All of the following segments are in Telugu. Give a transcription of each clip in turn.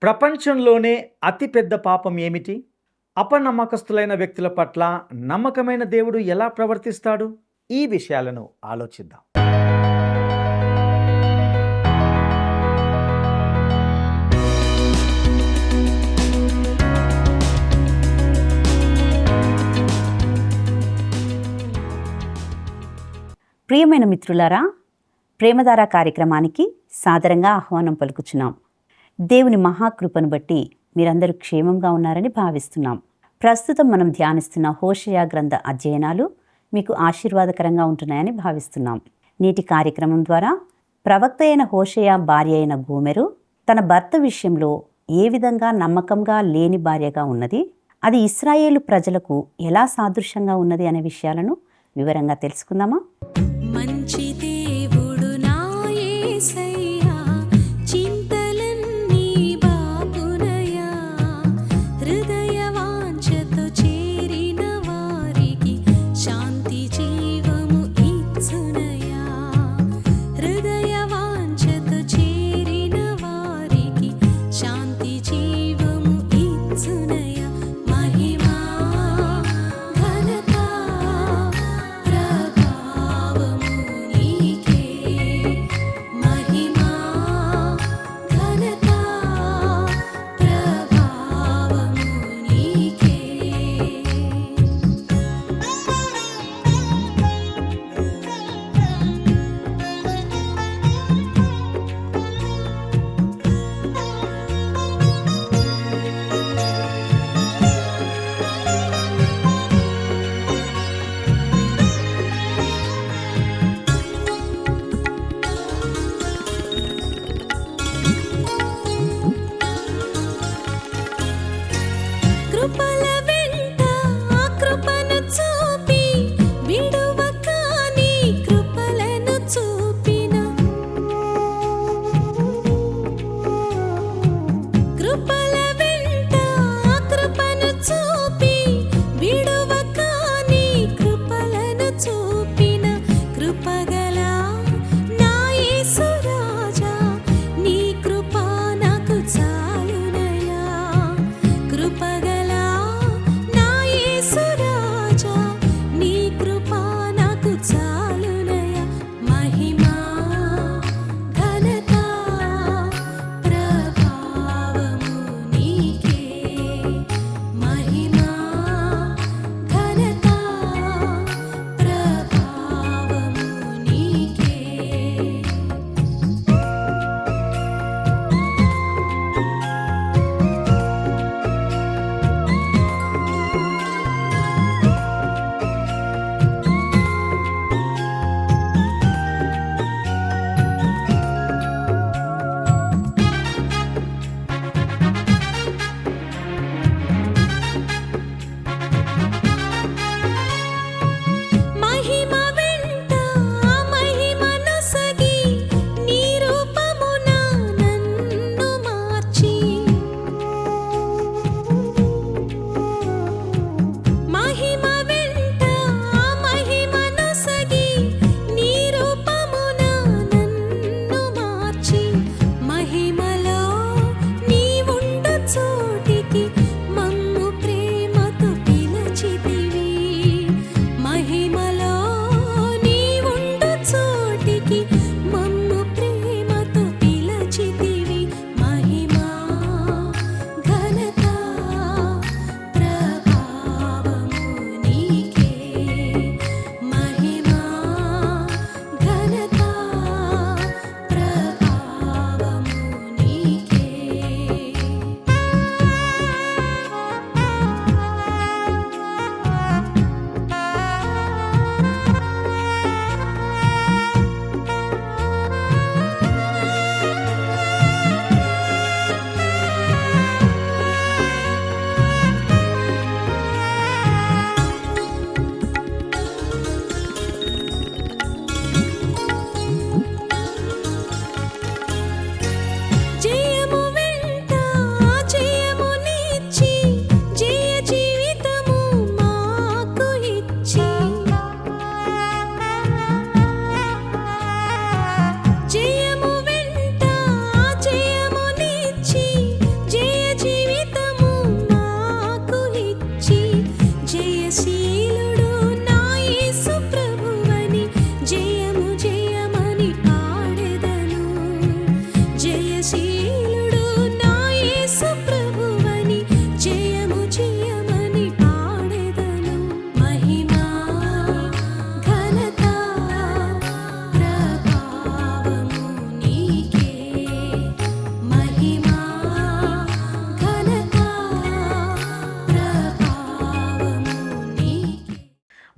ప్రపంచంలోనే అతిపెద్ద పాపం ఏమిటి? అపనమ్మకస్తులైన వ్యక్తుల పట్ల నమ్మకమైన దేవుడు ఎలా ప్రవర్తిస్తాడు? ఈ విషయాలను ఆలోచిద్దాం. ప్రియమైన మిత్రులారా, ప్రేమధార కార్యక్రమానికి సాదరంగా ఆహ్వానం పలుకుచున్నాం. దేవుని మహాకృపను బట్టి మీరందరూ క్షేమంగా ఉన్నారని భావిస్తున్నాం. ప్రస్తుతం మనం ధ్యానిస్తున్న హోషేయ గ్రంథ అధ్యయనాలు మీకు ఆశీర్వాదకరంగా ఉంటున్నాయని భావిస్తున్నాం. నేటి కార్యక్రమం ద్వారా ప్రవక్త అయిన హోషేయ భార్య అయిన గోమెరు తన భర్త విషయంలో ఏ విధంగా నమ్మకంగా లేని భార్యగా ఉన్నది, అది ఇశ్రాయేలు ప్రజలకు ఎలా సాదృశ్యంగా ఉన్నది అనే విషయాలను వివరంగా తెలుసుకుందామా? మంచి దేవుడు నా యేసయ్యా, చింతలన్నీ బాపునయా, హృదయ వాంఛతో చేరిన వారికి శాంతి జీవము ఇచ్చునయా, హృదయ వాంఛతో చేరిన వారికి శాంతి జీవము ఇచ్చునయా. మహిమా ఘనత ప్రభావము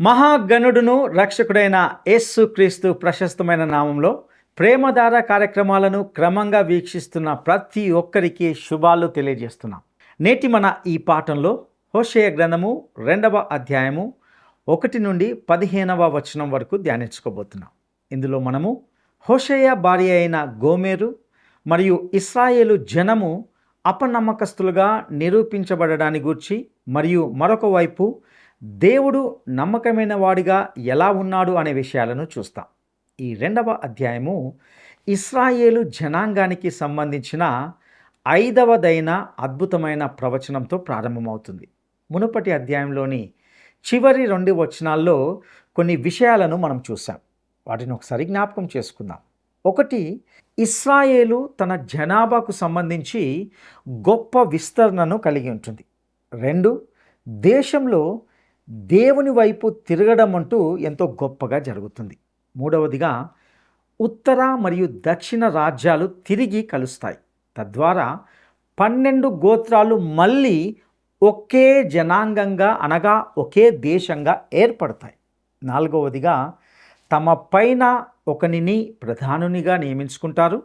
మహాగణుడును రక్షకుడైన యేసు క్రీస్తు ప్రశస్తమైన నామంలో ప్రేమధార కార్యక్రమాలను క్రమంగా వీక్షిస్తున్న ప్రతి ఒక్కరికి శుభాలు తెలియజేస్తున్నాం. నేటి మన ఈ పాఠంలో హోషేయ గ్రంథము 2వ అధ్యాయము 1 నుండి 15వ వచనం వరకు ధ్యానించుకోబోతున్నాం. ఇందులో మనము హోషేయ భార్య అయిన గోమెరు మరియు ఇశ్రాయేలు జనము అపనమ్మకస్తులుగా నిరూపించబడడాన్ని గూర్చి, మరియు మరొక వైపు దేవుడు నమ్మకమైన వాడిగా ఎలా ఉన్నాడు అనే విషయాలను చూస్తాం. ఈ 2వ అధ్యాయము ఇశ్రాయేలు జనాంగానికి సంబంధించిన 5వదైన అద్భుతమైన ప్రవచనంతో ప్రారంభమవుతుంది. మునుపటి అధ్యాయంలోని చివరి 2 వచనాల్లో కొన్ని విషయాలను మనం చూసాం. వాటిని ఒకసారి జ్ఞాపకం చేసుకుందాం. 1, ఇశ్రాయేలు తన జనాభాకు సంబంధించి గొప్ప విస్తరణను కలిగి ఉంటుంది. 2, దేశంలో దేవుని వైపు తిరగడం అంటూ ఎంతో గొప్పగా జరుగుతుంది. 3వదిగా ఉత్తర మరియు దక్షిణ రాజ్యాలు తిరిగి కలుస్తాయి. తద్వారా 12 గోత్రాలు మళ్ళీ ఒకే జనాంగంగా అనగా ఒకే దేశంగా ఏర్పడతాయి. 4వదిగా తమ పైన ఒకనిని ప్రధానునిగా నియమించుకుంటారు.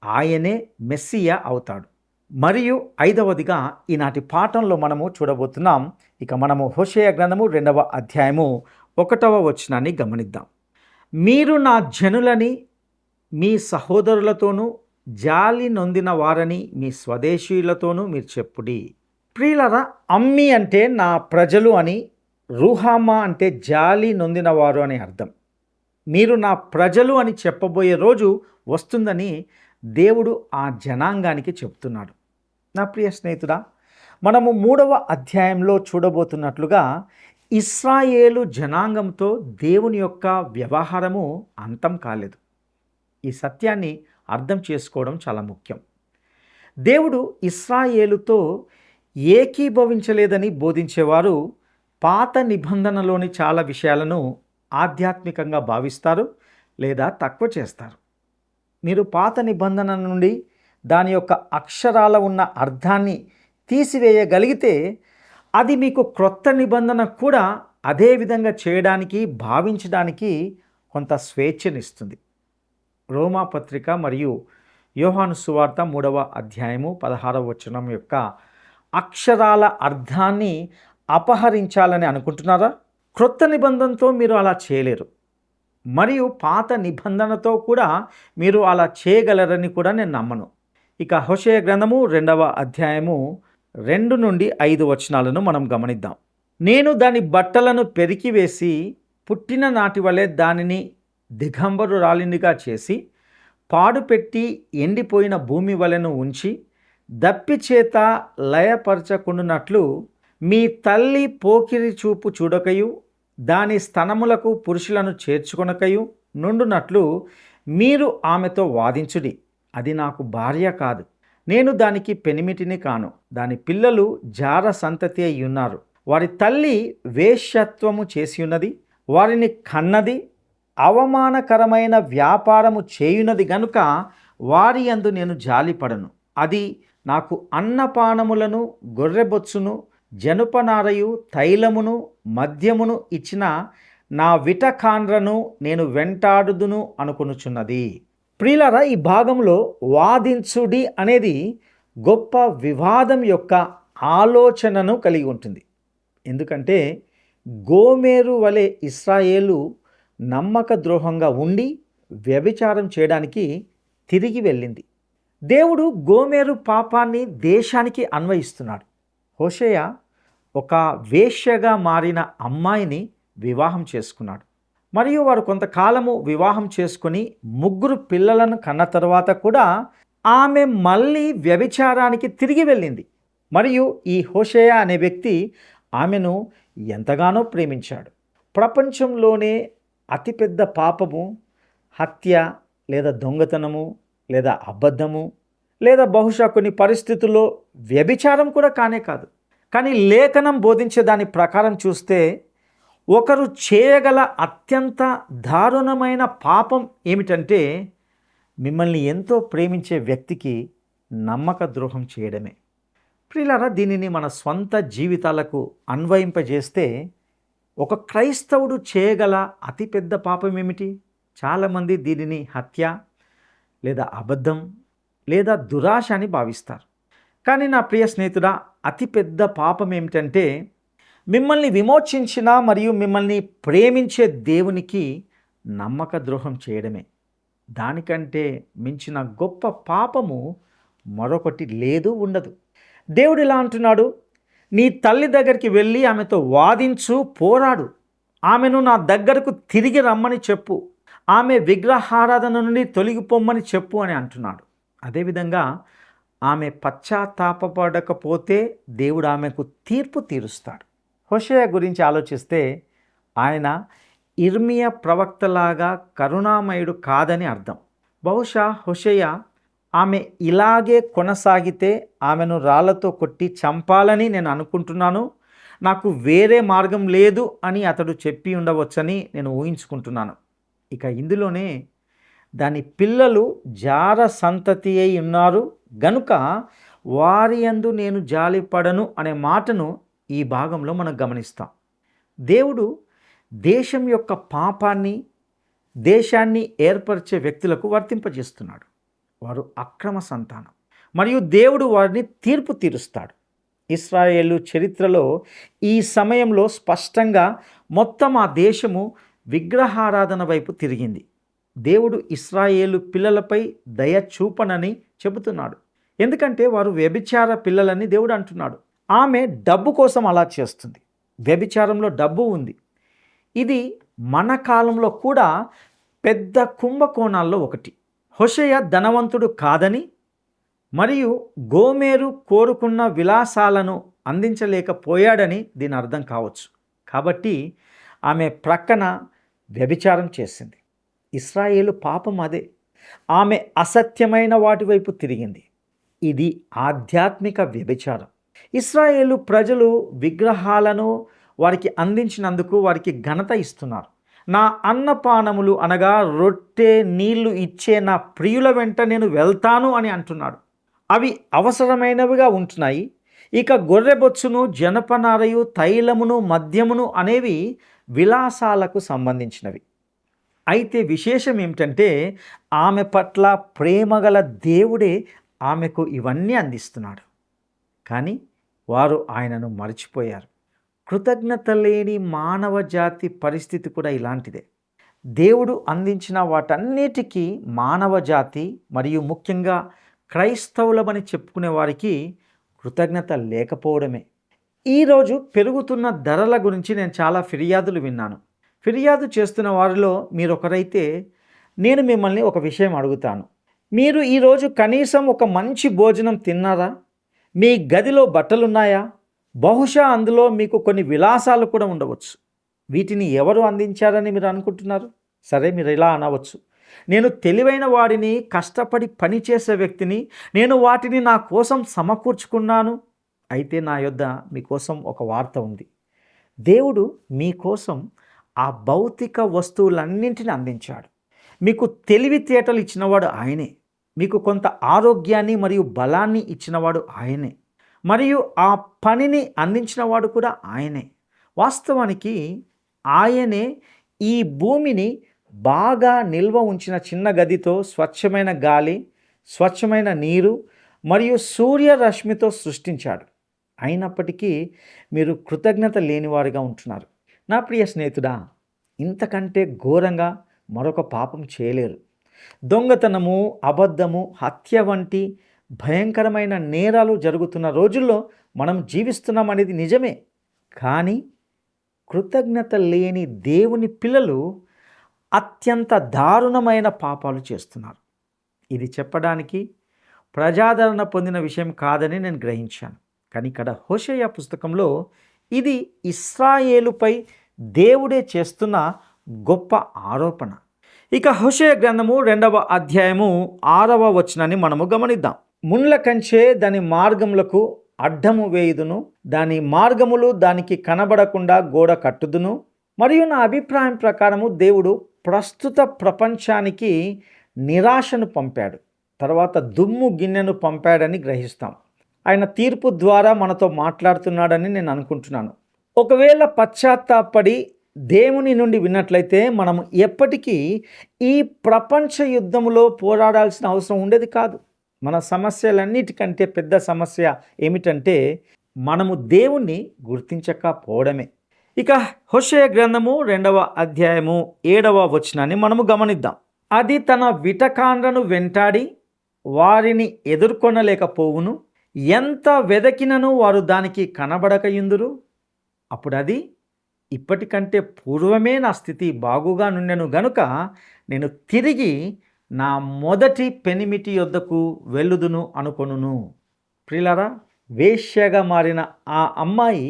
ఆయనే మెస్సియా అవుతాడు. మరియు 5వదిగా ఈనాటి పాఠంలో మనము చూడబోతున్నాం. ఇక మనము హోషేయ గ్రంథము 2వ అధ్యాయము 1వ వచనాన్ని గమనిద్దాం. మీరు నా జనులని మీ సహోదరులతోనూ జాలి నొందిన వారని మీ స్వదేశీయులతోనూ మీరు చెప్పుడి. ప్రియులరా, అమ్మి అంటే నా ప్రజలు అని, రూహామా అంటే జాలి నొందినవారు అని అర్థం. మీరు నా ప్రజలు అని చెప్పబోయే రోజు వస్తుందని దేవుడు ఆ జనాంగానికి చెప్తున్నాడు. నా ప్రియ స్నేహితుడా, మనము 3వ అధ్యాయంలో చూడబోతున్నట్లుగా ఇశ్రాయేలు జనాంగంతో దేవుని యొక్క వ్యవహారము అంతం కాలేదు. ఈ సత్యాన్ని అర్థం చేసుకోవడం చాలా ముఖ్యం. దేవుడు ఇశ్రాయేలుతో ఏకీభవించలేదని బోధించేవారు పాత నిబంధనలోని చాలా విషయాలను ఆధ్యాత్మికంగా భావిస్తారు లేదా తక్కువ చేస్తారు. మీరు పాత నిబంధన నుండి దాని యొక్క అక్షరాల ఉన్న అర్థాన్ని తీసివేయగలిగితే అది మీకు క్రొత్త నిబంధన కూడా అదే విధంగా చేయడానికి, భావించడానికి కొంత స్వేచ్ఛనిస్తుంది. రోమా పత్రిక మరియు యోహాను సువార్త 3వ అధ్యాయము 16వ వచనం యొక్క అక్షరాల అర్థాన్ని అపహరించాలని అనుకుంటున్నారా? క్రొత్త నిబంధనతో మీరు అలా చేయలేరు, మరియు పాత నిబంధనతో కూడా మీరు అలా చేయగలరని కూడా నేను నమ్మను. ఇక హోషేయ గ్రంథము 2వ అధ్యాయము 2 నుండి 5 వచనాలను మనం గమనిద్దాం. నేను దాని బట్టలను పెరికివేసి పుట్టిన నాటి వలె దానిని దిగంబరురాలినిగా చేసి, పాడుపెట్టి ఎండిపోయిన భూమి వలెను ఉంచి, దప్పి చేత లయపరచకుండునట్లు మీ తల్లి పోకిరి చూపు చూడకయు దాని స్తనములకు పురుషులను చేర్చుకొనకయు నుండునట్లు మీరు ఆమెతో వాదించుడి. అది నాకు భార్య కాదు, నేను దానికి పెనిమిటిని కాను. దాని పిల్లలు జార సంతతి అయి ఉన్నారు. వారి తల్లి వేశ్యత్వము చేసి ఉన్నది, వారిని కన్నది, అవమానకరమైన వ్యాపారము చేయునది గనుక వారి యందు నేను జాలిపడను. అది నాకు అన్నపానములను, గొర్రెబొచ్చును, జనుపనారయు, తైలమును, మద్యమును ఇచ్చిన నా విటకాండ్రను నేను వెంటాడుదును అనుకొనుచున్నది. ప్రియులారా, ఈ భాగంలో వాదించుడి అనేది గొప్ప వివాదం యొక్క ఆలోచనను కలిగి ఉంటుంది. ఎందుకంటే గోమెరు వలె ఇశ్రాయేలు నమ్మక ద్రోహంగా ఉండి వ్యభిచారం చేయడానికి తిరిగి వెళ్ళింది. దేవుడు గోమెరు పాపాన్ని దేశానికి అన్వయిస్తున్నాడు. హోషేయ ఒక వేశ్యగా మారిన అమ్మాయిని వివాహం చేసుకున్నాడు. మరియు వారు కొంతకాలము వివాహం చేసుకుని 3 పిల్లలను కన్న తర్వాత కూడా ఆమె మళ్ళీ వ్యభిచారానికి తిరిగి వెళ్ళింది. మరియు ఈ హోషేయ అనే వ్యక్తి ఆమెను ఎంతగానో ప్రేమించాడు. ప్రపంచంలోనే అతిపెద్ద పాపము హత్య లేదా దొంగతనము లేదా అబద్ధము లేదా బహుశా కొన్ని పరిస్థితుల్లో వ్యభిచారం కూడా కానే కాదు. కానీ లేఖనం బోధించే దాని ప్రకారం చూస్తే ఒకరు చేయగల అత్యంత దారుణమైన పాపం ఏమిటంటే మిమ్మల్ని ఎంతో ప్రేమించే వ్యక్తికి నమ్మక ద్రోహం చేయడమే. ప్రియులారా, దీనిని మన స్వంత జీవితాలకు అన్వయింపజేస్తే ఒక క్రైస్తవుడు చేయగల అతిపెద్ద పాపం ఏమిటి? చాలామంది దీనిని హత్య లేదా అబద్ధం లేదా దురాశ అని భావిస్తారు. కానీ నా ప్రియ స్నేహితుడా, అతిపెద్ద పాపం ఏమిటంటే మిమ్మల్ని విమోచించిన మరియు మిమ్మల్ని ప్రేమించే దేవునికి నమ్మక ద్రోహం చేయడమే. దానికంటే మించిన గొప్ప పాపము మరొకటి లేదు, ఉండదు. దేవుడు ఇలా అంటున్నాడు, నీ తల్లి దగ్గరికి వెళ్ళి ఆమెతో వాదించు, పోరాడు. ఆమెను నా దగ్గరకు తిరిగి రమ్మని చెప్పు. ఆమె విగ్రహారాధన నుండి తొలగిపోమ్మని చెప్పు అని అంటున్నాడు. అదేవిధంగా ఆమె పశ్చాత్తాపపడకపోతే దేవుడు ఆమెకు తీర్పు తీరుస్తాడు. హోషేయ గురించి ఆలోచిస్తే ఆయన ఇర్మియా ప్రవక్తలాగా కరుణామయుడు కాదని అర్థం. బహుశా హోషేయ ఆమె ఇలాగే కొనసాగితే ఆమెను రాళ్లతో కొట్టి చంపాలని నేను అనుకుంటున్నాను, నాకు వేరే మార్గం లేదు అని అతడు చెప్పి ఉండవచ్చని నేను ఊహించుకుంటున్నాను. ఇక ఇందులోనే దాని పిల్లలు జార సంతతి అయి ఉన్నారు గనుక వారి యందు నేను జాలిపడను అనే మాటను ఈ భాగంలో మనం గమనిస్తాం. దేవుడు దేశం యొక్క పాపాన్ని, దేశాన్ని ఏర్పరిచే వ్యక్తులకు వర్తింపజేస్తున్నాడు. వారు అక్రమ సంతానం మరియు దేవుడు వారిని తీర్పు తీరుస్తాడు. ఇశ్రాయేలు చరిత్రలో ఈ సమయంలో స్పష్టంగా మొత్తం ఆ దేశము విగ్రహారాధన వైపు తిరిగింది. దేవుడు ఇశ్రాయేలు పిల్లలపై దయ చూపనని చెబుతున్నాడు. ఎందుకంటే వారు వ్యభిచార పిల్లలని దేవుడు అంటున్నాడు. ఆమె డబ్బు కోసం అలా చేస్తుంది. వ్యభిచారంలో డబ్బు ఉంది. ఇది మన కాలంలో కూడా పెద్ద కుంభకోణాల్లో ఒకటి. హోషేయ ధనవంతుడు కాదని మరియు గోమేరు కోరుకున్న విలాసాలను అందించలేకపోయాడని దీని అర్థం కావచ్చు. కాబట్టి ఆమె ప్రక్కన వ్యభిచారం చేసింది. ఇశ్రాయేలు పాపం అదే. ఆమె అసత్యమైన వాటి వైపు తిరిగింది. ఇది ఆధ్యాత్మిక వ్యభిచారం. ఇశ్రాయేలు ప్రజలు విగ్రహాలను వారికి అందించినందుకు వారికి ఘనత ఇస్తున్నారు. నా అన్నపానములు అనగా రొట్టె నీళ్లు ఇచ్చే నా ప్రియుల వెంట నేను వెళ్తాను అని అంటున్నాడు. అవి అవసరమైనవిగా ఉంటున్నాయి. ఇక గొర్రెబొచ్చును, జనపనారయు, తైలమును, మద్యమును అనేవి విలాసాలకు సంబంధించినవి. అయితే విశేషం ఏమిటంటే ఆమె పట్ల ప్రేమగల దేవుడే ఆమెకు ఇవన్నీ అందిస్తున్నాడు. కానీ వారు ఆయనను మర్చిపోయారు. కృతజ్ఞత లేని మానవ జాతి పరిస్థితి కూడా ఇలాంటిదే. దేవుడు అందించిన వాటన్నిటికీ మానవ జాతి మరియు ముఖ్యంగా క్రైస్తవులమని చెప్పుకునే వారికి కృతజ్ఞత లేకపోవడమే. ఈరోజు పెరుగుతున్న ధరల గురించి నేను చాలా ఫిర్యాదులు విన్నాను. ఫిర్యాదు చేస్తున్న వారిలో మీరొకరైతే నేను మిమ్మల్ని ఒక విషయం అడుగుతాను. మీరు ఈరోజు కనీసం ఒక మంచి భోజనం తిన్నారా? మీ గదిలో బట్టలున్నాయా? బహుశా అందులో మీకు కొన్ని విలాసాలు కూడా ఉండవచ్చు. వీటిని ఎవరు అందించారని మీరు అనుకుంటున్నారు? సరే, మీరు ఇలా అనవచ్చు, నేను తెలివైన వాడిని, కష్టపడి పనిచేసే వ్యక్తిని, నేను వాటిని నా కోసం సమకూర్చుకున్నాను. అయితే నా యొద్ద మీకోసం ఒక వార్త ఉంది. దేవుడు మీకోసం ఆ భౌతిక వస్తువులన్నింటిని అందించాడు. మీకు తెలివితేటలు ఇచ్చినవాడు ఆయనే. మీకు కొంత ఆరోగ్యాన్ని మరియు బలాన్ని ఇచ్చినవాడు ఆయనే. మరియు ఆ పనిని అందించినవాడు కూడా ఆయనే. వాస్తవానికి ఆయనే ఈ భూమిని బాగా నిల్వ ఉంచిన చిన్న గదితో స్వచ్ఛమైన గాలి, స్వచ్ఛమైన నీరు మరియు సూర్యరశ్మితో సృష్టించాడు. అయినప్పటికీ మీరు కృతజ్ఞత లేనివారుగా ఉంటున్నారు. నా ప్రియ స్నేహితుడా, ఇంతకంటే ఘోరంగా మరొక పాపం చేయలేరు. దొంగతనము, అబద్ధము, హత్య వంటి భయంకరమైన నేరాలు జరుగుతున్న రోజుల్లో మనం జీవిస్తున్నాం అనేది నిజమే. కానీ కృతజ్ఞత లేని దేవుని పిల్లలు అత్యంత దారుణమైన పాపాలు చేస్తున్నారు. ఇది చెప్పడానికి ప్రజాదరణ పొందిన విషయం కాదని నేను గ్రహించాను. కానీ ఇక్కడ హోషేయ పుస్తకంలో ఇది ఇశ్రాయేలుపై దేవుడే చేస్తున్న గొప్ప ఆరోపణ. ఇక హోషేయ గ్రంథము 2వ అధ్యాయము 6వ వచనాన్ని మనము గమనిద్దాం. ముండ్ల కంచే దాని మార్గములకు అడ్డము వేయుదును, దాని మార్గములు దానికి కనబడకుండా గోడ కట్టుదును. మరియు నా అభిప్రాయం ప్రకారము దేవుడు ప్రస్తుత ప్రపంచానికి నిరాశను పంపాడు, తర్వాత దుమ్ము గిన్నెను పంపాడని గ్రహిస్తాం. ఆయన తీర్పు ద్వారా మనతో మాట్లాడుతున్నాడని నేను అనుకుంటున్నాను. ఒకవేళ పశ్చాత్తాపడి దేవుని నుండి విన్నట్లయితే మనం ఎప్పటికీ ఈ ప్రపంచ యుద్ధంలో పోరాడాల్సిన అవసరం ఉండేది కాదు. మన సమస్యలన్నిటికంటే పెద్ద సమస్య ఏమిటంటే మనము దేవుణ్ణి గుర్తించకపోవడమే. ఇక హోషేయ గ్రంథము 2వ అధ్యాయము 7వ వచనాన్ని మనము గమనిద్దాం. అది తన విటకాండ్రను వెంటాడి వారిని ఎదుర్కొనలేకపోవును, ఎంత వెదకినను వారు దానికి కనబడకయుందురు. అప్పుడు అది ఇప్పటికంటే పూర్వమే నా స్థితి బాగుగా నుండెను గనుక నేను తిరిగి నా మొదటి పెనిమిటి యొద్దకు వెళ్ళుదును అనుకొనును. ప్రియులారా, వేశ్యగా మారిన ఆ అమ్మాయి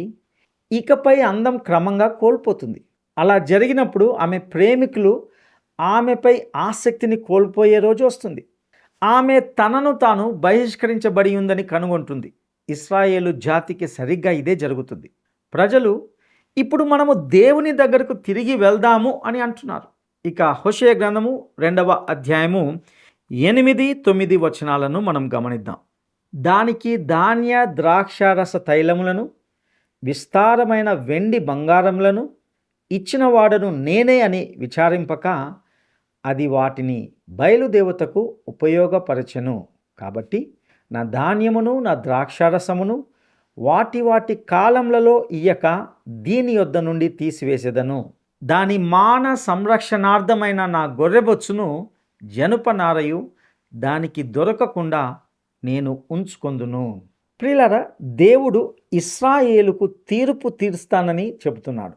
ఇకపై అందం క్రమంగా కోల్పోతుంది. అలా జరిగినప్పుడు ఆమె ప్రేమికులు ఆమెపై ఆసక్తిని కోల్పోయే రోజు వస్తుంది. ఆమె తనను తాను బహిష్కరించబడి ఉందని కనుగొంటుంది. ఇశ్రాయేలు జాతికి సరిగ్గా ఇదే జరుగుతుంది. ప్రజలు ఇప్పుడు మనము దేవుని దగ్గరకు తిరిగి వెళ్దాము అని అంటున్నారు. ఇక హోషేయ గ్రంథము 2వ అధ్యాయము 8-9 వచనాలను మనం గమనిద్దాం. దానికి ధాన్య ద్రాక్షారస తైలములను విస్తారమైన వెండి బంగారములను ఇచ్చిన వాడను నేనే అని విచారింపక అది వాటిని బయలుదేవతకు ఉపయోగపరచెను. కాబట్టి నా ధాన్యమును నా ద్రాక్షారసమును వాటి వాటి కాలములలో ఇయ్యక దీని యొద్ద నుండి తీసివేసేదను. దాని మాన సంరక్షణార్థమైన నా గొర్రెబొచ్చును జనుపనారయు దానికి దొరకకుండా నేను ఉంచుకొందును. ప్రియులారా, దేవుడు ఇశ్రాయేలుకు తీర్పు తీరుస్తానని చెబుతున్నాడు.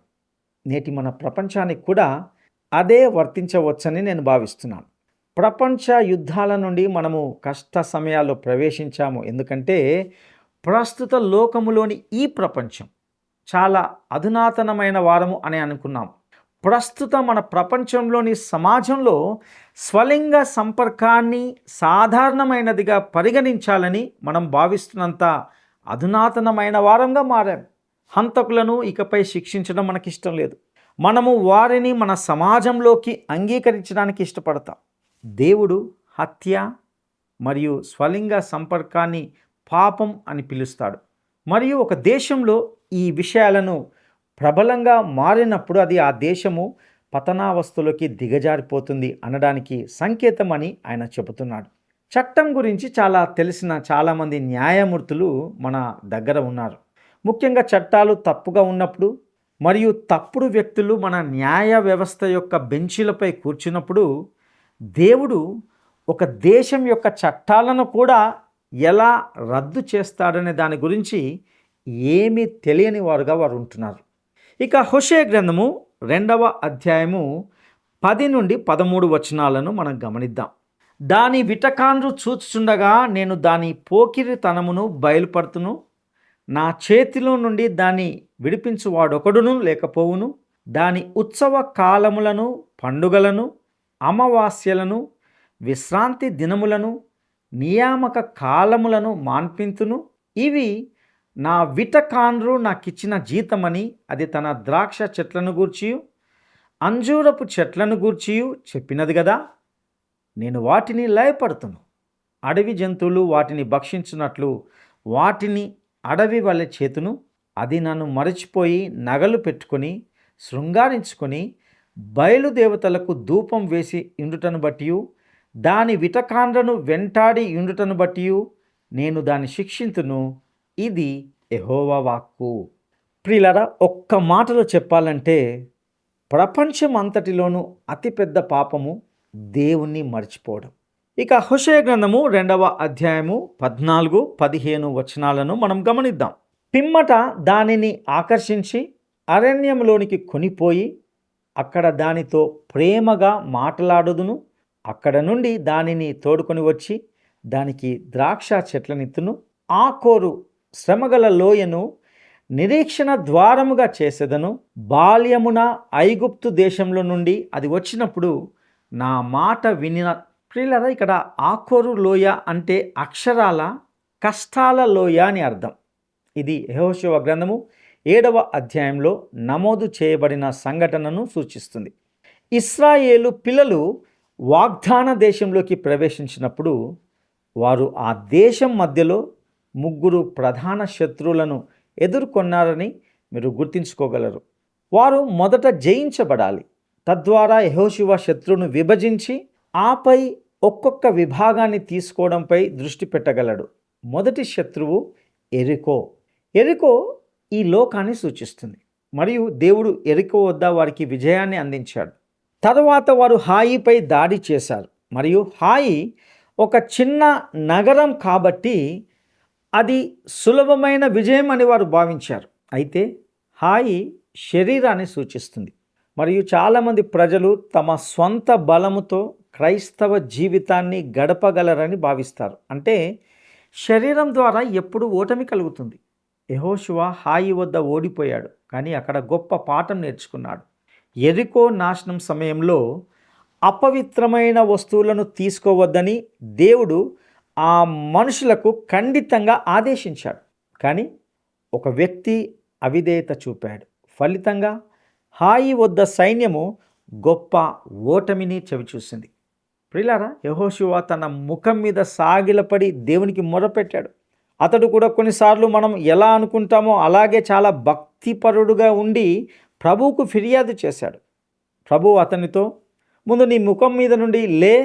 నేటి మన ప్రపంచానికి కూడా అదే వర్తించవచ్చని నేను భావిస్తున్నాను. ప్రపంచ యుద్ధాల నుండి మనము కష్ట సమయాల్లో ప్రవేశించాము. ఎందుకంటే ప్రస్తుత లోకములోని ఈ ప్రపంచం చాలా అధునాతనమైన వారము అని అనుకున్నాం. ప్రస్తుత మన ప్రపంచంలోని సమాజంలో స్వలింగ సంపర్కాన్ని సాధారణమైనదిగా పరిగణించాలని మనం భావిస్తున్నంత అధునాతనమైన వారంగా మారాం. హంతకులను ఇకపై శిక్షించడం మనకిష్టం లేదు. మనము వారిని మన సమాజంలోకి అంగీకరించడానికి ఇష్టపడతాం. దేవుడు హత్య మరియు స్వలింగ సంపర్కాన్ని పాపం అని పిలుస్తాడు. మరియు ఒక దేశంలో ఈ విషయాలను ప్రబలంగా మారినప్పుడు అది ఆ దేశము పతనావస్థలోకి దిగజారిపోతుంది అనడానికి సంకేతం అని ఆయన చెబుతున్నాడు. చట్టం గురించి చాలా తెలిసిన చాలామంది న్యాయమూర్తులు మన దగ్గర ఉన్నారు. ముఖ్యంగా చట్టాలు తప్పుగా ఉన్నప్పుడు మరియు తప్పుడు వ్యక్తులు మన న్యాయ వ్యవస్థ యొక్క బెంచీలపై కూర్చున్నప్పుడు దేవుడు ఒక దేశం యొక్క చట్టాలను కూడా ఎలా రద్దు చేస్తాడనే దాని గురించి ఏమీ తెలియని వారుగా వారు ఉంటున్నారు. ఇక హోషేయ గ్రంథము 2వ అధ్యాయము 10-13 వచనాలను మనం గమనిద్దాం. దాని విటకాండ్రు చూచుచుండగా నేను దాని పోకిరితనమును బయలుపడుతును, నా చేతిలో నుండి దాన్ని విడిపించువాడొకడును లేకపోవును. దాని ఉత్సవ కాలములను, పండుగలను, అమావాస్యలను, విశ్రాంతి దినములను, నియామక కాలములను మాన్పింతును. ఇవి నా విటకాండ్రు నాకిచ్చిన జీతమని అది తన ద్రాక్ష చెట్లను గూర్చియు అంజూరపు చెట్లను గూర్చియు చెప్పినది కదా. నేను వాటిని లయపడుతును. అడవి జంతువులు వాటిని భక్షించున్నట్లు వాటిని అడవి వలె చేతును. అది నన్ను మరచిపోయి నగలు పెట్టుకొని శృంగారించుకొని బయలుదేవతలకు ధూపం వేసి ఇండుటను బట్టియు దాని విటకాండ్రను వెంటాడి ఇండుటను బట్టియు నేను దాన్ని శిక్షింతును. ఇది యెహోవా వాక్కు. ప్రియులారా, ఒక్క మాటలో చెప్పాలంటే ప్రపంచం అంతటిలోనూ అతిపెద్ద పాపము దేవుణ్ణి మర్చిపోవడం. ఇక హోషేయ గ్రంథము 2వ అధ్యాయము 14-15 వచనాలను మనం గమనిద్దాం. పిమ్మట దానిని ఆకర్షించి అరణ్యంలోనికి కొనిపోయి అక్కడ దానితో ప్రేమగా మాట్లాడుదును. అక్కడ నుండి దానిని తోడుకొని వచ్చి దానికి ద్రాక్ష చెట్లనిత్తును. ఆకోరు శ్రమగల లోయను నిరీక్షణ ద్వారముగా చేసేదను. బాల్యమున ఐగుప్తు దేశంలో నుండి అది వచ్చినప్పుడు నా మాట వినిన. ప్రియులారా, ఇక్కడ ఆకోరు లోయ అంటే అక్షరాల కష్టాల లోయ అని అర్థం. ఇది యెహోషువ గ్రంథము 7వ అధ్యాయంలో నమోదు చేయబడిన సంఘటనను సూచిస్తుంది. ఇశ్రాయేలు పిల్లలు వాగ్దాన దేశంలోకి ప్రవేశించినప్పుడు వారు ఆ దేశం మధ్యలో 3 ప్రధాన శత్రువులను ఎదుర్కొన్నారని మీరు గుర్తించుకోగలరు. వారు మొదట జయించబడాలి. తద్వారా యెహోషువ శత్రువును విభజించి ఆపై ఒక్కొక్క విభాగాన్ని తీసుకోవడంపై దృష్టి పెట్టగలడు. మొదటి శత్రువు ఎరికో. ఎరికో ఈ లోకాన్ని సూచిస్తుంది మరియు దేవుడు ఎరికో వద్ద వారికి విజయాన్ని అందించాడు. తరువాత వారు హాయిపై దాడి చేశారు మరియు హాయి ఒక చిన్న నగరం కాబట్టి అది సులభమైన విజయం అని వారు భావించారు. అయితే హాయి శరీరాన్ని సూచిస్తుంది మరియు చాలామంది ప్రజలు తమ స్వంత బలముతో క్రైస్తవ జీవితాన్ని గడపగలరని భావిస్తారు. అంటే శరీరం ద్వారా ఎప్పుడు ఓటమి కలుగుతుంది. యెహోషువ హాయి వద్ద ఓడిపోయాడు, కానీ అక్కడ గొప్ప పాఠం నేర్చుకున్నాడు. యెరికో నాశనం సమయంలో అపవిత్రమైన వస్తువులను తీసుకోవద్దని దేవుడు ఆ మనుషులకు ఖండితంగా ఆదేశించాడు. కానీ ఒక వ్యక్తి అవిధేయత చూపాడు. ఫలితంగా హాయి వద్ద సైన్యము గొప్ప ఓటమిని చవిచూసింది. ప్రియులారా, యెహోషువ తన ముఖం మీద సాగిలపడి దేవునికి మొరపెట్టాడు. అతడు కూడా కొన్నిసార్లు మనం ఎలా అనుకుంటామో అలాగే చాలా భక్తిపరుడుగా ఉండి ప్రభువుకు ఫిర్యాదు చేశాడు. ప్రభువు అతనితో, ముందు నీ ముఖం మీద నుండి లే,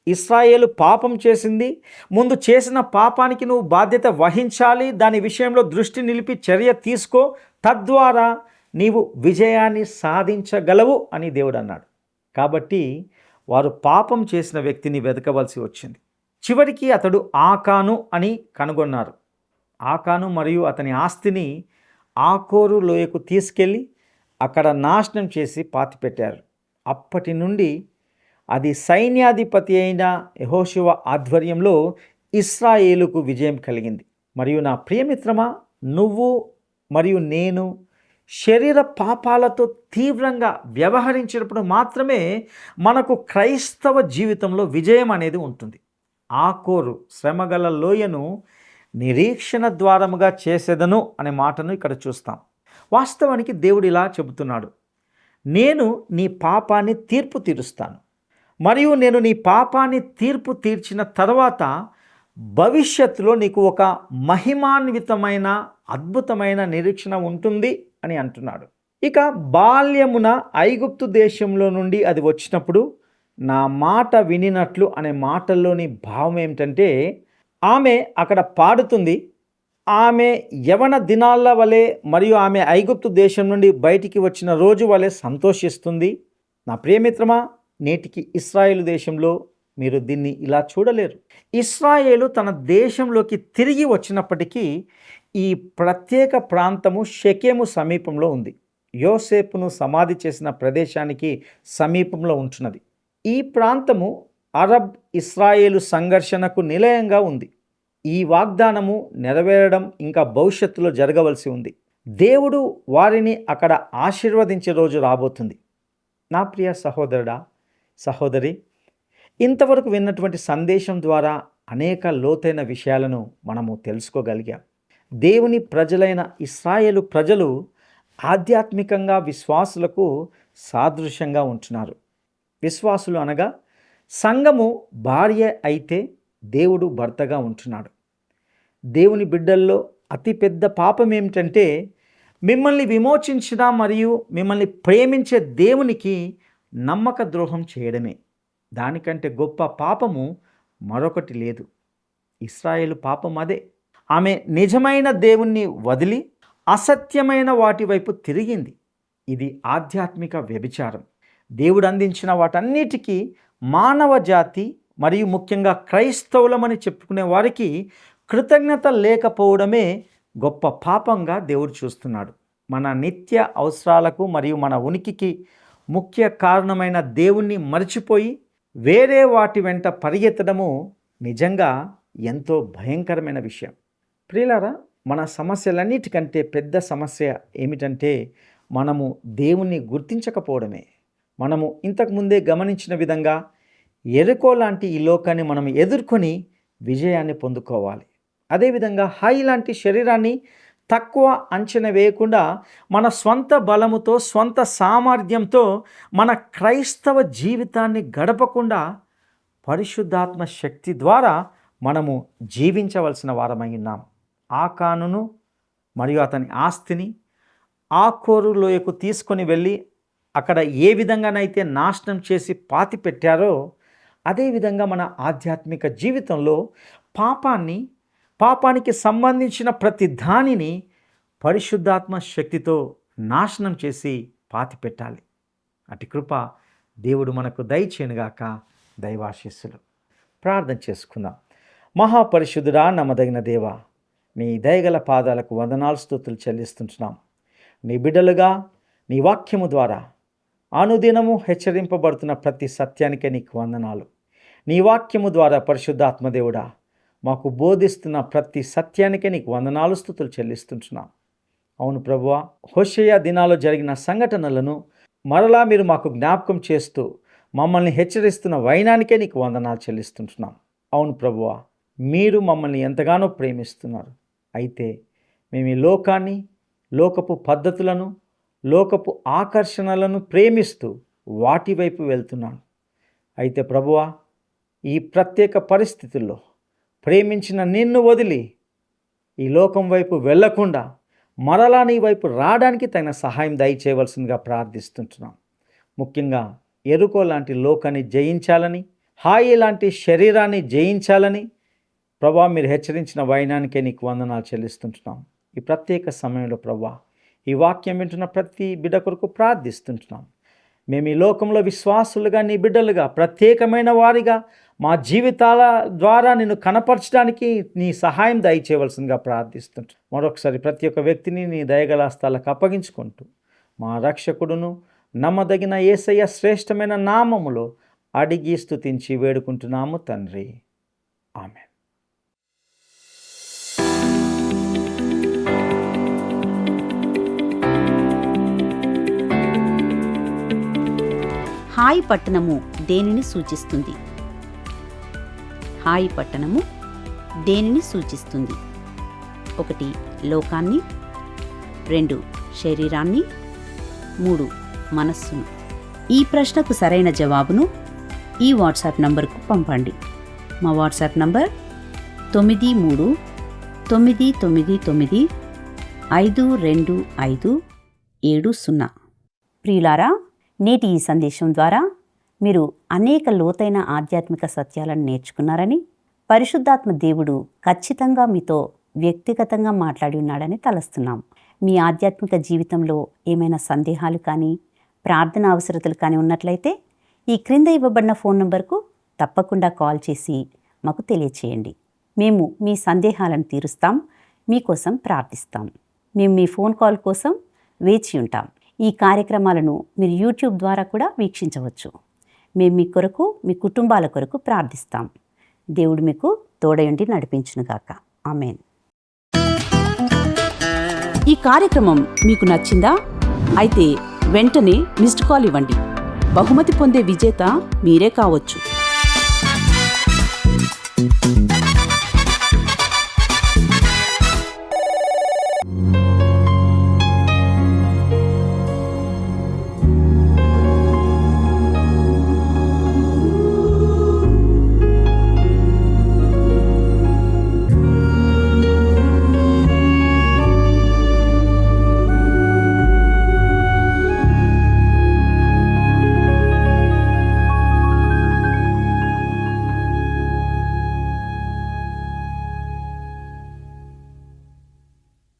ఇశ్రాయేలు పాపం చేసింది, ముందు చేసిన పాపానికి నువ్వు బాధ్యత వహించాలి, దాని విషయంలో దృష్టి నిలిపి చర్య తీసుకో, తద్వారా నీవు విజయాన్ని సాధించగలవు అని దేవుడు అన్నాడు. కాబట్టి వారు పాపం చేసిన వ్యక్తిని వెతకవలసి వచ్చింది. చివరికి అతడు ఆకాను అని కనుగొన్నారు. ఆకాను మరియు అతని ఆస్తిని ఆకోరు లోయకు తీసుకెళ్ళి అక్కడ నాశనం చేసి పాతిపెట్టారు. అప్పటి నుండి అది సైన్యాధిపతి అయిన యెహోషువ ఆధ్వర్యంలో ఇశ్రాయేలుకు విజయం కలిగింది. మరియు నా ప్రియమిత్రమా, నువ్వు మరియు నేను శరీర పాపాలతో తీవ్రంగా వ్యవహరించినప్పుడు మాత్రమే మనకు క్రైస్తవ జీవితంలో విజయం అనేది ఉంటుంది. ఆకోరు శ్రమగల లోయను నిరీక్షణ ద్వారముగా చేసేదను అనే మాటను ఇక్కడ చూస్తాం. వాస్తవానికి దేవుడు ఇలా చెబుతున్నాడు, నేను నీ పాపాన్ని తీర్పు తీరుస్తాను మరియు నేను నీ పాపాన్ని తీర్పు తీర్చిన తర్వాత భవిష్యత్తులో నీకు ఒక మహిమాన్వితమైన అద్భుతమైన నిరీక్షణ ఉంటుంది అని అంటున్నాడు. ఇక బాల్యమున ఐగుప్తు దేశంలో నుండి అది వచ్చినప్పుడు నా మాట వినినట్లు అనే మాటల్లోని భావం ఏమిటంటే, ఆమె అక్కడ పాడుతుంది, ఆమె యవన దినాల వలె మరియు ఆమె ఐగుప్తు దేశం నుండి బయటికి వచ్చిన రోజు వలె సంతోషిస్తుంది. నా ప్రియమిత్రమా, నేటికి ఇశ్రాయేలు దేశంలో మీరు దీన్ని ఇలా చూడలేరు. ఇశ్రాయేలు తన దేశంలోకి తిరిగి వచ్చినప్పటికీ ఈ ప్రత్యేక ప్రాంతము షెకెము సమీపంలో ఉంది. యోసేపును సమాధి చేసిన ప్రదేశానికి సమీపంలో ఉంటున్నది. ఈ ప్రాంతము అరబ్ ఇశ్రాయేలు సంఘర్షణకు నిలయంగా ఉంది. ఈ వాగ్దానము నెరవేరడం ఇంకా భవిష్యత్తులో జరగవలసి ఉంది. దేవుడు వారిని అక్కడ ఆశీర్వదించే రోజు రాబోతుంది. నా ప్రియ సహోదరుడా, సహోదరి, ఇంతవరకు విన్నటువంటి సందేశం ద్వారా అనేక లోతైన విషయాలను మనము తెలుసుకోగలిగాం. దేవుని ప్రజలైన ఇశ్రాయేలు ప్రజలు ఆధ్యాత్మికంగా విశ్వాసులకు సాదృశ్యంగా ఉంటున్నారు. విశ్వాసులు అనగా సంఘము భార్య అయితే దేవుడు భర్తగా ఉంటున్నాడు. దేవుని బిడ్డల్లో అతిపెద్ద పాపం ఏమిటంటే మిమ్మల్ని విమోచించిన మరియు మిమ్మల్ని ప్రేమించే దేవునికి నమ్మక ద్రోహం చేయడమే. దానికంటే గొప్ప పాపము మరొకటి లేదు. ఇశ్రాయేలు పాపం అదే. ఆమె నిజమైన దేవుణ్ణి వదిలి అసత్యమైన వాటి వైపు తిరిగింది. ఇది ఆధ్యాత్మిక వ్యభిచారం. దేవుడు అందించిన వాటన్నిటికీ మానవ జాతి మరియు ముఖ్యంగా క్రైస్తవులమని చెప్పుకునే వారికి కృతజ్ఞత లేకపోవడమే గొప్ప పాపంగా దేవుడు చూస్తున్నాడు. మన నిత్య అవసరాలకు మరియు మన ఉనికికి ముఖ్య కారణమైన దేవుణ్ణి మర్చిపోయి వేరే వాటి వెంట పరిగెత్తడము నిజంగా ఎంతో భయంకరమైన విషయం. ప్రియులారా, మన సమస్యలన్నిటికంటే పెద్ద సమస్య ఏమిటంటే మనము దేవుణ్ణి గుర్తించకపోవడమే. మనము ఇంతకుముందే గమనించిన విధంగా ఎరుకో లాంటి ఈ లోకాన్ని మనం ఎదుర్కొని విజయాన్ని పొందుకోవాలి. అదేవిధంగా హాయి లాంటి శరీరాన్ని తక్కువ అంచనా వేయకుండా మన స్వంత బలముతో స్వంత సామర్థ్యంతో మన క్రైస్తవ జీవితాన్ని గడపకుండా పరిశుద్ధాత్మ శక్తి ద్వారా మనము జీవించవలసిన వారమై ఉన్నాం. ఆకానును మరియు అతని ఆస్తిని ఆకోరు లోయకు తీసుకొని వెళ్ళి అక్కడ ఏ విధంగానైతే నాశనం చేసి పాతి పెట్టారో అదేవిధంగా మన ఆధ్యాత్మిక జీవితంలో పాపానికి సంబంధించిన ప్రతి దానిని పరిశుద్ధాత్మ శక్తితో నాశనం చేసి పాతి పెట్టాలి. అటు కృప దేవుడు మనకు దయచేయనుగాక. దైవాశీస్సులు. ప్రార్థన చేసుకుందాం. మహాపరిశుద్ధుడా, నమ్మదగిన దేవా, నీ దయగల పాదాలకు వందనాలు స్తుతులు చెల్లిస్తుంటున్నాం. నీ బిడ్డలుగా నీ వాక్యము ద్వారా అనుదినము హెచ్చరింపబడుతున్న ప్రతి సత్యానికే నీకు వందనాలు. నీ వాక్యము ద్వారా పరిశుద్ధాత్మదేవుడా మాకు బోధిస్తున్న ప్రతి సత్యానికే నీకు వందనాలు స్తుతులు చెల్లిస్తుంటున్నాం. అవును ప్రభువా, హోషేయ దినాల్లో జరిగిన సంఘటనలను మరలా మీరు మాకు జ్ఞాపకం చేస్తూ మమ్మల్ని హెచ్చరిస్తున్న వైనానికే నీకు వందనాలు చెల్లిస్తుంటున్నాం. అవును ప్రభువా, మీరు మమ్మల్ని ఎంతగానో ప్రేమిస్తున్నారు. అయితే మేము ఈ లోకాన్ని, లోకపు పద్ధతులను, లోకపు ఆకర్షణలను ప్రేమిస్తూ వాటి వైపు వెళ్తున్నాను. అయితే ప్రభువా, ఈ ప్రత్యేక పరిస్థితుల్లో ప్రేమించిన నిన్ను వదిలి ఈ లోకం వైపు వెళ్లకుండా మరలా నీ వైపు రావడానికి తగిన సహాయం దయచేయవలసిందిగా ప్రార్థిస్తుంటున్నాం. ముఖ్యంగా ఎరుకో లాంటి లోకాన్ని జయించాలని, హాయి లాంటి శరీరాన్ని జయించాలని ప్రభా మీరు హెచ్చరించిన వైనానికే నీకు వందనాలు చెల్లిస్తుంటున్నాం. ఈ ప్రత్యేక సమయంలో ప్రభా ఈ వాక్యం వింటున్న ప్రతి బిడ్డ కొరకు ప్రార్థిస్తుంటున్నాం. మేము ఈ లోకంలో విశ్వాసులుగా, నీ బిడ్డలుగా, ప్రత్యేకమైన వారిగా మా జీవితాల ద్వారా నిన్ను కనపరచడానికి నీ సహాయం దయచేయవలసిందిగా ప్రార్థిస్తుంటాం. మరొకసారి ప్రతి ఒక్క వ్యక్తిని నీ దయగల హస్తాలకు అప్పగించుకుంటూ మా రక్షకుడును నమ్మదగిన యేసయ్య శ్రేష్టమైన నామములో అడిగి స్తుతించి వేడుకుంటున్నాము తండ్రి. ఆమేన్. హాయి పట్టణము దేనిని సూచిస్తుంది? హాయి పట్టణము దేనిని సూచిస్తుంది? 1 లోకాన్ని, 2 శరీరాన్ని, 3 మనస్సును. ఈ ప్రశ్నకు సరైన జవాబును ఈ వాట్సాప్ నంబర్కు పంపండి. మా వాట్సాప్ నంబర్ 9339952570. ప్రియులారా, నేటి ఈ సందేశం ద్వారా మీరు అనేక లోతైన ఆధ్యాత్మిక సత్యాలను నేర్చుకున్నారని, పరిశుద్ధాత్మ దేవుడు ఖచ్చితంగా మీతో వ్యక్తిగతంగా మాట్లాడి ఉన్నాడని తలస్తున్నాం. మీ ఆధ్యాత్మిక జీవితంలో ఏమైనా సందేహాలు కానీ, ప్రార్థన అవసరతలు కానీ ఉన్నట్లయితే ఈ క్రింద ఇవ్వబడిన ఫోన్ నంబర్కు తప్పకుండా కాల్ చేసి మాకు తెలియచేయండి. మేము మీ సందేహాలను తీరుస్తాం, మీకోసం ప్రార్థిస్తాం. మేము మీ ఫోన్ కాల్ కోసం వేచి ఉంటాం. ఈ కార్యక్రమాలను మీరు యూట్యూబ్ ద్వారా కూడా వీక్షించవచ్చు. మేము మీ కొరకు, మీ కుటుంబాల కొరకు ప్రార్థిస్తాం. దేవుడు మీకు తోడయుండి నడిపించునుగాక. ఆమేన్. ఈ కార్యక్రమం మీకు నచ్చిందా? అయితే వెంటనే మిస్డ్ కాల్ ఇవ్వండి. బహుమతి పొందే విజేత మీరే కావచ్చు.